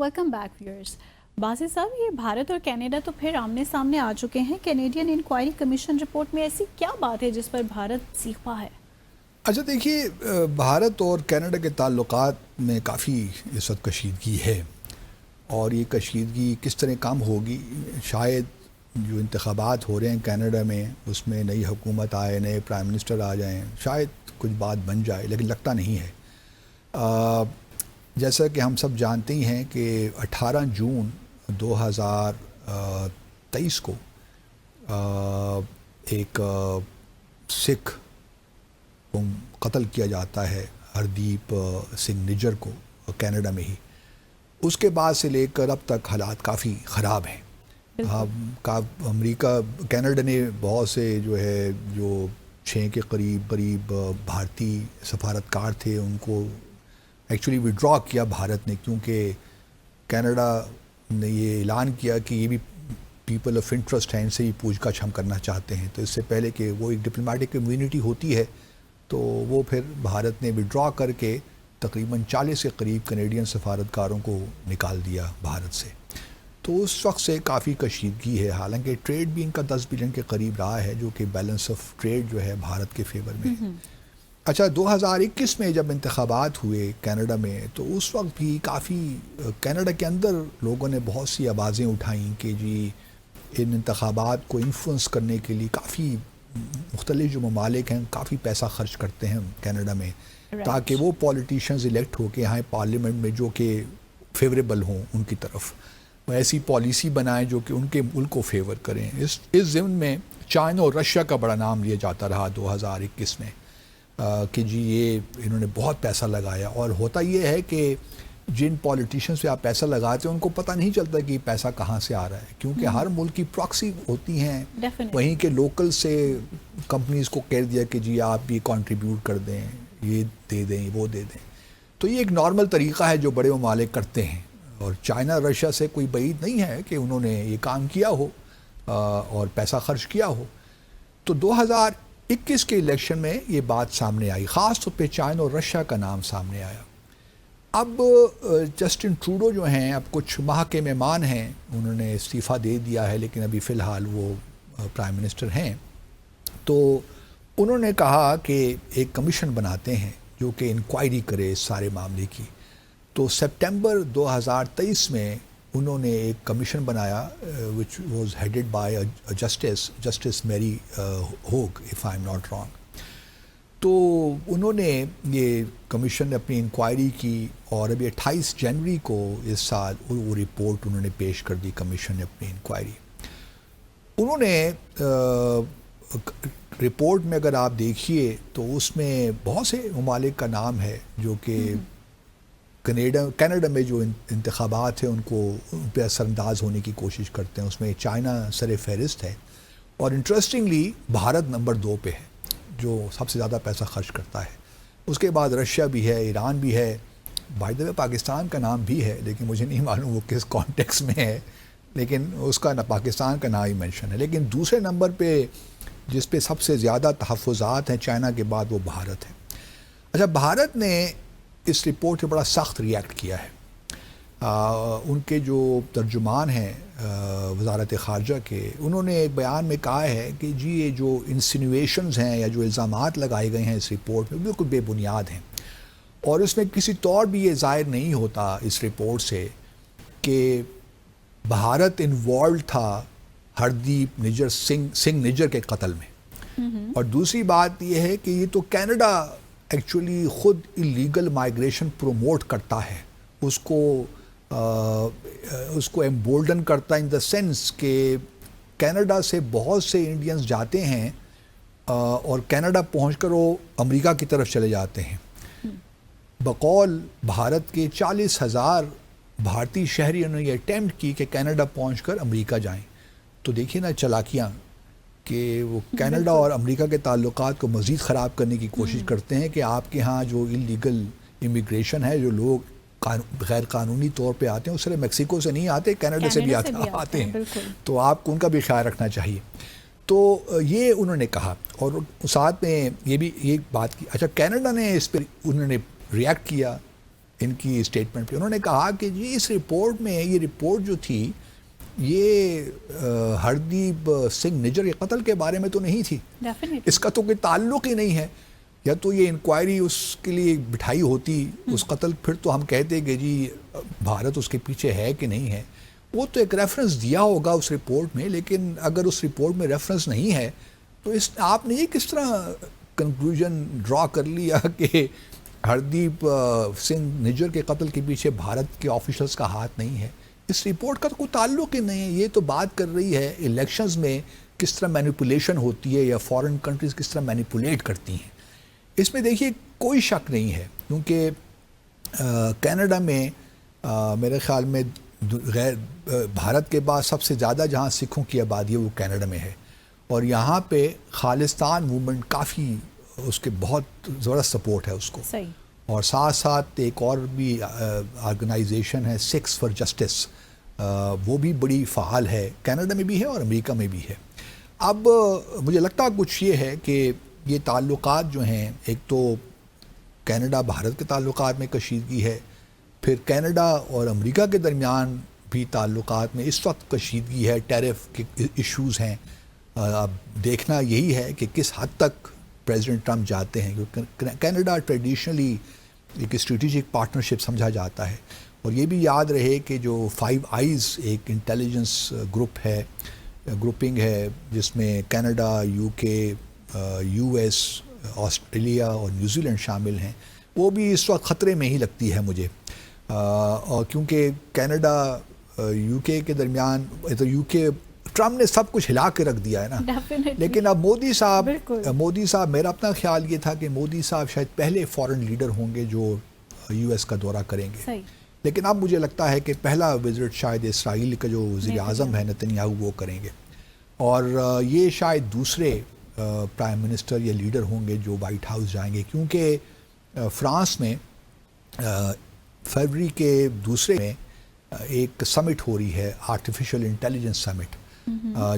Welcome back viewers. Basit صاحب، یہ بھارت اور کینیڈا تو پھر آمنے سامنے آ چکے ہیں. کینیڈین انکوائری کمیشن رپورٹ میں ایسی کیا بات ہے جس پر بھارت سیکھا ہے؟ اچھا دیکھیے، بھارت اور کینیڈا کے تعلقات میں کافی اس وقت کشیدگی ہے، اور یہ کشیدگی کس طرح کم ہوگی. شاید جو انتخابات ہو رہے ہیں کینیڈا میں، اس میں نئی حکومت آئے، نئے پرائم منسٹر آ جائیں، شاید کچھ بات بن جائے، لیکن لگتا نہیں ہے. جیسا کہ ہم سب جانتے ہی ہیں کہ 18 جون 2023 کو ایک سکھ کو قتل کیا جاتا ہے، ہردیپ سنگھ نجر کو، کینیڈا میں ہی. اس کے بعد سے لے کر اب تک حالات کافی خراب ہیں. امریکہ کینیڈا نے بہت سے جو 6 کے قریب بھارتی سفارتکار تھے، ان کو ایکچولی وڈرا کیا بھارت نے، کیونکہ کینیڈا نے یہ اعلان کیا کہ یہ بھی پیپل آف انٹرسٹ ہیں، ان سے ہی پوچھ گچھ ہم کرنا چاہتے ہیں. تو اس سے پہلے کہ وہ ایک ڈپلومیٹک کمیونٹی ہوتی ہے، تو وہ پھر بھارت نے وڈرا کر کے تقریباً 40 کے قریب کینیڈین سفارتکاروں کو نکال دیا بھارت سے. تو اس وقت سے کافی کشیدگی ہے. حالانکہ ٹریڈ بھی ان کا 10 بلین کے قریب رہا ہے، جو کہ بیلنس آف ٹریڈ جو ہے بھارت کے فیور میں ہے. اچھا، 2021 میں جب انتخابات ہوئے کینیڈا میں، تو اس وقت بھی کافی کینیڈا کے اندر لوگوں نے بہت سی آوازیں اٹھائیں کہ جی ان انتخابات کو انفلوئنس کرنے کے لیے کافی مختلف جو ممالک ہیں کافی پیسہ خرچ کرتے ہیں کینیڈا میں، تاکہ وہ پولیٹیشنز الیکٹ ہو کے یہاں پارلیمنٹ میں جو کہ فیوریبل ہوں ان کی طرف، وہ ایسی پالیسی بنائیں جو کہ ان کے ملک کو فیور کریں. اس ضمن میں چائنا اور رشیا کا بڑا نام لیا جاتا رہا 2021 میں، کہ جی یہ انہوں نے بہت پیسہ لگایا. اور ہوتا یہ ہے کہ جن پولیٹیشنز پہ آپ پیسہ لگاتے ہیں ان کو پتہ نہیں چلتا کہ یہ پیسہ کہاں سے آ رہا ہے، کیونکہ ہر ملک کی پراکسی ہوتی ہیں. وہیں کے لوکل سے کمپنیز کو کہہ دیا کہ جی آپ بھی کنٹریبیوٹ کر دیں، یہ دے دیں، وہ دے دیں. تو یہ ایک نارمل طریقہ ہے جو بڑے ممالک کرتے ہیں، اور چائنا رشیا سے کوئی بعید نہیں ہے کہ انہوں نے یہ کام کیا ہو اور پیسہ خرچ کیا ہو. تو 2021 کے الیکشن میں یہ بات سامنے آئی، خاص طور پہ چائنا اور رشیا کا نام سامنے آیا. اب جسٹن ٹروڈو جو ہیں، اب کچھ ماہ کے مہمان ہیں، انہوں نے استعفیٰ دے دیا ہے، لیکن ابھی فی الحال وہ پرائم منسٹر ہیں. تو انہوں نے کہا کہ ایک کمیشن بناتے ہیں جو کہ انکوائری کرے اس سارے معاملے کی. تو سپٹمبر 2023 میں انہوں نے ایک کمیشن بنایا which was headed by justice میری ہوگ if I'm not wrong. تو انہوں نے یہ کمیشن نے اپنی انکوائری کی، اور ابھی 28 جنوری کو اس سال وہ رپورٹ انہوں نے پیش کر دی. کمیشن نے اپنی انکوائری، انہوں نے رپورٹ میں اگر آپ دیکھیے تو اس میں بہت سے ممالک کا نام ہے جو کہ کینیڈا میں جو انتخابات ہیں ان پہ اثر انداز ہونے کی کوشش کرتے ہیں. اس میں چائنا سر فہرست ہے، اور انٹرسٹنگلی بھارت نمبر 2 پہ ہے جو سب سے زیادہ پیسہ خرچ کرتا ہے. اس کے بعد رشیا بھی ہے، ایران بھی ہے، بائی دا وے پاکستان کا نام بھی ہے، لیکن مجھے نہیں معلوم وہ کس کانٹیکس میں ہے، لیکن اس کا پاکستان کا نام ہی مینشن ہے. لیکن دوسرے نمبر پہ جس پہ سب سے زیادہ تحفظات ہیں چائنا کے بعد، وہ بھارت ہے. اچھا، بھارت نے اس رپورٹ پہ بڑا سخت ریئیکٹ کیا ہے. ان کے جو ترجمان ہیں وزارت خارجہ کے، انہوں نے ایک بیان میں کہا ہے کہ جی یہ جو انسینویشنز ہیں یا جو الزامات لگائے گئے ہیں اس رپورٹ میں بالکل بے بنیاد ہیں، اور اس میں کسی طور بھی یہ ظاہر نہیں ہوتا اس رپورٹ سے کہ بھارت انوالوڈ تھا ہردیپ سنگھ نجر کے قتل میں. اور دوسری بات یہ ہے کہ یہ تو کینیڈا ایکچولی خود اللیگل مائیگریشن پروموٹ کرتا ہے، اس کو ایمبولڈن کرتا ہے ان دا سینس کہ کینیڈا سے بہت سے انڈینز جاتے ہیں اور کینیڈا پہنچ کر وہ امریکہ کی طرف چلے جاتے ہیں. بقول بھارت کے 40,000 بھارتی شہریوں نے یہ اٹیمپٹ کی کہ کینیڈا پہنچ کر امریکہ جائیں. تو دیکھیے نا چالاکیاں کہ وہ کینیڈا اور امریکہ کے تعلقات کو مزید خراب کرنے کی کوشش کرتے ہیں کہ آپ کے ہاں جو اللیگل امیگریشن ہے، جو لوگ غیر قانونی طور پہ آتے ہیں، اس طرح میکسیکو سے نہیں آتے، کینیڈا سے بھی آتے ہیں، تو آپ کو ان کا بھی خیال رکھنا چاہیے. تو یہ انہوں نے کہا، اور ساتھ میں یہ بھی بات کی. اچھا، کینیڈا نے اس پہ انہوں نے ریئیکٹ کیا ان کی اسٹیٹمنٹ پہ. انہوں نے کہا کہ جی اس رپورٹ میں, یہ رپورٹ جو تھی یہ ہردیپ سنگھ نجر کے قتل کے بارے میں تو نہیں تھی. اس کا تو کوئی تعلق ہی نہیں ہے. یا تو یہ انکوائری اس کے لیے بٹھائی ہوتی اس قتل, پھر تو ہم کہتے کہ جی بھارت اس کے پیچھے ہے کہ نہیں ہے. وہ تو ایک ریفرنس دیا ہوگا اس رپورٹ میں, لیکن اگر اس رپورٹ میں ریفرنس نہیں ہے تو آپ نے یہ کس طرح کنکلوژن ڈرا کر لیا کہ ہردیپ سنگھ نجر کے قتل کے پیچھے بھارت کے آفیشلز کا ہاتھ نہیں ہے؟ اس رپورٹ کا تو کوئی تعلق ہی نہیں ہے. یہ تو بات کر رہی ہے الیکشنز میں کس طرح مینیپولیشن ہوتی ہے یا فارن کنٹریز کس طرح مینیپولیٹ کرتی ہیں. اس میں دیکھیے کوئی شک نہیں ہے, کیونکہ کینیڈا میں میرے خیال میں بھارت کے بعد سب سے زیادہ جہاں سکھوں کی آبادی ہے وہ کینیڈا میں ہے, اور یہاں پہ خالستان موومنٹ کافی اس کے بہت زبردست سپورٹ ہے اس کو. اور ساتھ ساتھ ایک اور بھی آرگنائزیشن ہے سکس فار جسٹس, وہ بھی بڑی فعال ہے, کینیڈا میں بھی ہے اور امریکہ میں بھی ہے. اب مجھے لگتا کچھ یہ ہے کہ یہ تعلقات جو ہیں, ایک تو کینیڈا بھارت کے تعلقات میں کشیدگی ہے, پھر کینیڈا اور امریکہ کے درمیان بھی تعلقات میں اس وقت کشیدگی ہے, ٹیرف کے ایشوز ہیں. اب دیکھنا یہی ہے کہ کس حد تک پریزیڈنٹ ٹرمپ جاتے ہیں, کیونکہ کینیڈا ٹریڈیشنلی ایک اسٹریٹجک پارٹنرشپ سمجھا جاتا ہے. اور یہ بھی یاد رہے کہ جو 5 آئیز ایک انٹیلیجنس گروپنگ ہے جس میں کینیڈا, یو کے, یو ایس, آسٹریلیا اور نیوزی لینڈ شامل ہیں, وہ بھی اس وقت خطرے میں ہی لگتی ہے مجھے. اور کیونکہ کینیڈا یو کے کے درمیان, تو یو کے ٹرمپ نے سب کچھ ہلا کے رکھ دیا ہے نا, لیکن اب مودی صاحب میرا اپنا خیال یہ تھا کہ مودی صاحب شاید پہلے فورن لیڈر ہوں گے جو یو ایس کا دورہ کریں گے. لیکن اب مجھے لگتا ہے کہ پہلا وزٹ شاید اسرائیل کا جو وزیر اعظم ہے نتنیاہو وہ کریں گے, اور یہ شاید دوسرے پرائم منسٹر یا لیڈر ہوں گے جو وائٹ ہاؤس جائیں گے, کیونکہ فرانس میں فروری کے دوسرے میں ایک سمٹ ہو رہی ہے, آرٹیفیشل انٹیلیجنس سمٹ,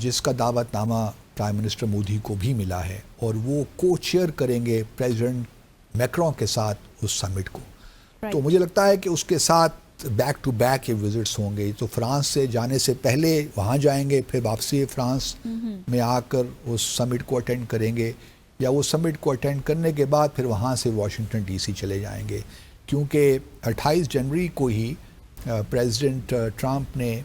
جس کا دعوت نامہ پرائم منسٹر مودی کو بھی ملا ہے, اور وہ کو چیئر کریں گے پریزیڈنٹ میکرون کے ساتھ اس سمٹ کو. تو مجھے لگتا ہے کہ اس کے ساتھ بیک ٹو بیک یہ وزٹس ہوں گے. تو فرانس سے جانے سے پہلے وہاں جائیں گے, پھر واپسی فرانس میں آ کر اس سمٹ کو اٹینڈ کریں گے, یا وہ سمٹ کو اٹینڈ کرنے کے بعد پھر وہاں سے واشنگٹن ڈی سی چلے جائیں گے, کیونکہ 28 جنوری کو ہی پریزیڈنٹ ٹرمپ نے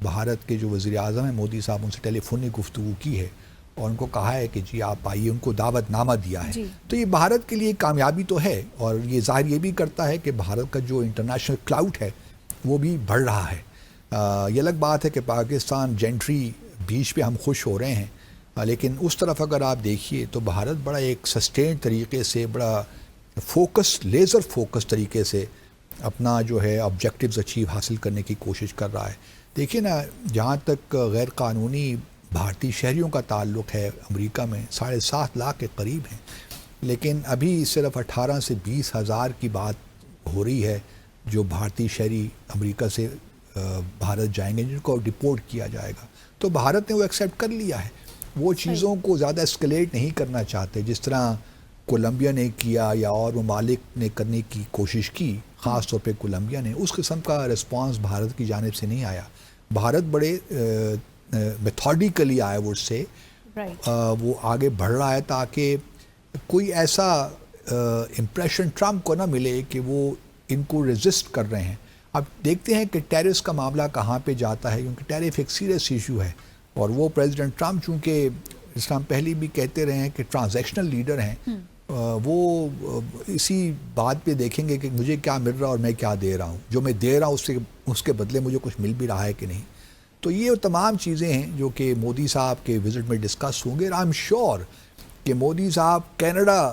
بھارت کے جو وزیر اعظم ہیں مودی صاحب, ان سے ٹیلی فونک گفتگو کی ہے اور ان کو کہا ہے کہ جی آپ آئیے, ان کو دعوت نامہ دیا ہے. تو یہ بھارت کے لیے کامیابی تو ہے, اور یہ ظاہر یہ بھی کرتا ہے کہ بھارت کا جو انٹرنیشنل کلاؤٹ ہے وہ بھی بڑھ رہا ہے. یہ الگ بات ہے کہ پاکستان جینٹری بیچ پہ ہم خوش ہو رہے ہیں, لیکن اس طرف اگر آپ دیکھیے تو بھارت بڑا ایک سسٹین طریقے سے, بڑا فوکس, لیزر فوکس طریقے سے اپنا جو ہے آبجیکٹیوز اچیو حاصل کرنے کی کوشش کر رہا ہے. دیکھیے نا, جہاں تک غیر قانونی بھارتی شہریوں کا تعلق ہے امریکہ میں 7.5 لاکھ کے قریب ہیں, لیکن ابھی صرف 18 سے 20 ہزار کی بات ہو رہی ہے جو بھارتی شہری امریکہ سے بھارت جائیں گے, جن کو ڈپورٹ کیا جائے گا. تو بھارت نے وہ ایکسیپٹ کر لیا ہے, وہ چیزوں کو زیادہ اسکلیٹ نہیں کرنا چاہتے جس طرح کولمبیا نے کیا یا اور ممالک نے کرنے کی کوشش کی, خاص طور پہ کولمبیا نے. اس قسم کا رسپانس بھارت کی جانب سے نہیں آیا. بھارت بڑے میتھوڈیکلی آیا وڈ سے وہ آگے بڑھ رہا ہے تاکہ کوئی ایسا امپریشن ٹرمپ کو نہ ملے کہ وہ ان کو ریزسٹ کر رہے ہیں. اب دیکھتے ہیں کہ ٹیرس کا معاملہ کہاں پہ جاتا ہے, کیونکہ ٹیرف ایک سیریس ایشو ہے, اور وہ پریزیڈنٹ ٹرمپ چونکہ جس طرح ہم پہلے بھی کہتے رہے ہیں کہ ٹرانزیکشنل لیڈر ہیں, وہ اسی بات پہ دیکھیں گے کہ مجھے کیا مل رہا ہے اور میں کیا دے رہا ہوں, جو میں دے رہا ہوں اس کے بدلے مجھے کچھ مل بھی رہا ہے کہ نہیں. تو یہ تمام چیزیں ہیں جو کہ مودی صاحب کے وزٹ میں ڈسکس ہوں گے, اور آئی ایم شیور کہ مودی صاحب کینیڈا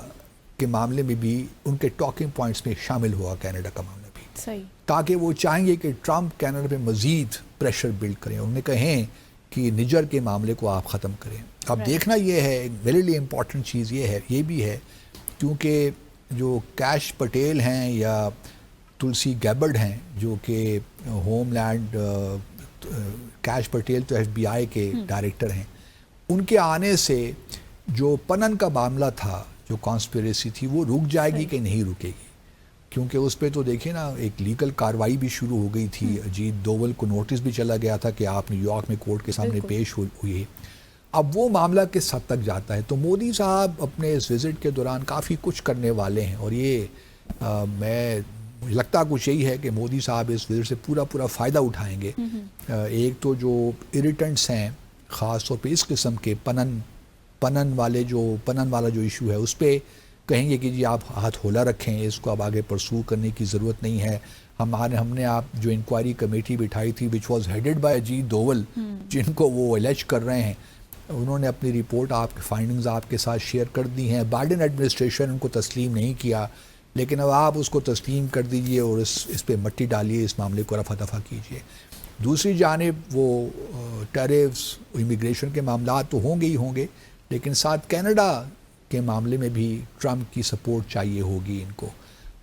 کے معاملے میں بھی ان کے ٹاکنگ پوائنٹس میں شامل ہوا, کینیڈا کا معاملہ بھی, تاکہ وہ چاہیں گے کہ ٹرمپ کینیڈا پہ مزید پریشر بلڈ کریں, انہیں کہیں کہ نجر کے معاملے کو آپ ختم کریں. اب دیکھنا یہ ہے, ویری لی امپورٹنٹ چیز یہ بھی ہے کیونکہ جو کیش پٹیل ہیں یا تلسی گیبرڈ ہیں جو کہ ہوم لینڈ, کیش پٹیل تو ایف بی آئی کے ڈائریکٹر ہیں, ان کے آنے سے جو پنن کا معاملہ تھا, جو کانسپیریسی تھی, وہ رک جائے گی کہ نہیں رکے گی, کیونکہ اس پہ تو دیکھیں نا ایک لیگل کاروائی بھی شروع ہو گئی تھی. اجیت دوول کو نوٹس بھی چلا گیا تھا کہ آپ نیو یارک میں کورٹ کے سامنے پیش ہوئے. اب وہ معاملہ کس حد تک جاتا ہے. تو مودی صاحب اپنے اس وزٹ کے دوران کافی کچھ کرنے والے ہیں, اور یہ مجھے لگتا کچھ یہی ہے کہ مودی صاحب اس وزٹ سے پورا فائدہ اٹھائیں گے. ایک تو جو اریٹنٹس ہیں خاص طور پہ اس قسم کے پنن والا جو ایشو ہے اس پہ کہیں گے کہ جی آپ ہاتھ ہولا رکھیں, اس کو اب آگے پرسو کرنے کی ضرورت نہیں ہے. ہم نے آپ جو انکوائری کمیٹی بٹھائی تھی which was headed by Ajit Doval, جن کو وہ الیج کر رہے ہیں, انہوں نے اپنی رپورٹ آپ کے فائنڈنگز آپ کے ساتھ شیئر کر دی ہیں. بائیڈن ایڈمنسٹریشن ان کو تسلیم نہیں کیا, لیکن اب آپ اس کو تسلیم کر دیجئے اور اس پہ مٹی ڈالیے, اس معاملے کو رفع دفع کیجئے. دوسری جانب وہ ٹیرفز امیگریشن کے معاملات تو ہوں گے, لیکن ساتھ کینیڈا کے معاملے میں بھی ٹرمپ کی سپورٹ چاہیے ہوگی ان کو,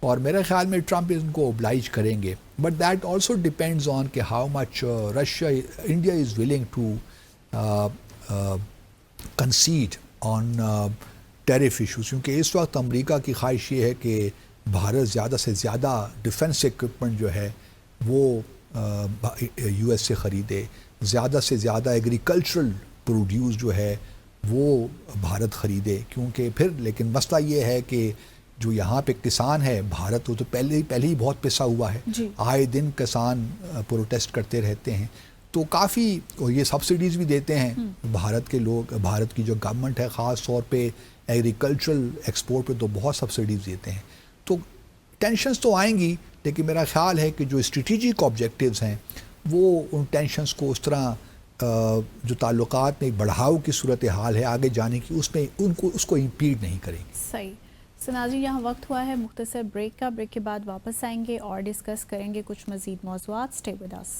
اور میرے خیال میں ٹرمپ ان کو اوبلائج کریں گے. But that also depends on کہ how much India is willing to concede on tariff issues, کیونکہ اس وقت امریکہ کی خواہش یہ ہے کہ بھارت زیادہ سے زیادہ ڈیفنس ایکوپمنٹ جو ہے وہ یو ایس سے خریدے, زیادہ سے زیادہ ایگریکلچرل پروڈیوس جو ہے وہ بھارت خریدے. کیونکہ پھر لیکن مسئلہ یہ ہے کہ جو یہاں پہ کسان ہے بھارت, وہ تو پہلے ہی بہت پسا ہوا ہے, آئے دن کسان پروٹیسٹ کرتے رہتے ہیں. تو کافی یہ سبسڈیز بھی دیتے ہیں بھارت کے لوگ, بھارت کی جو گورنمنٹ ہے خاص طور پہ ایگریکلچرل ایکسپورٹ پہ تو بہت سبسڈیز دیتے ہیں. تو ٹینشنز تو آئیں گی, لیکن میرا خیال ہے کہ جو اسٹریٹجک آبجیکٹیوز ہیں وہ ان ٹینشنز کو اس طرح جو تعلقات میں ایک بڑھاؤ کی صورتحال ہے آگے جانے کی, اس کو امپیڈ نہیں کریں گے. صحیح. سنا جی یہاں وقت ہوا ہے مختصر بریک کا. بریک کے بعد واپس آئیں گے اور ڈسکس کریں گے کچھ مزید موضوعات. Stay with us.